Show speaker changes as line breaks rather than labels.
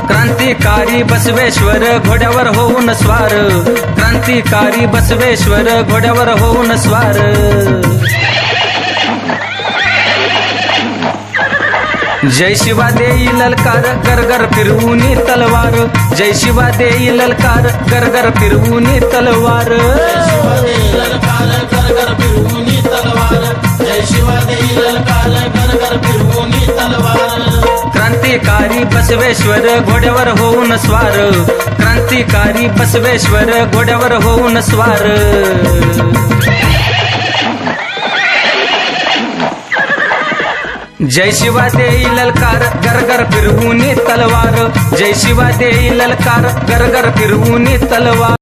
क्रांतिकारी बसवेश्वर घोड्यावर होऊन स्वार, क्रांतिकारी बसवेश्वर घोड्यावर होऊन स्वार। जय शिवा देई ललकार गरगर फिरवूनी तलवार, जय शिवा देई ललकार गरगर फिरवूनी तलवार। क्रांतिकारी बसवेश्वर घोड्यावर होऊन स्वार, क्रांतिकारी बसवेश्वर घोड्यावर होऊन स्वार। जय शिवा देई ललकार गरगर फिरवूनी तलवार, जय शिवा देई ललकार गरगर फिरवूनी तलवार।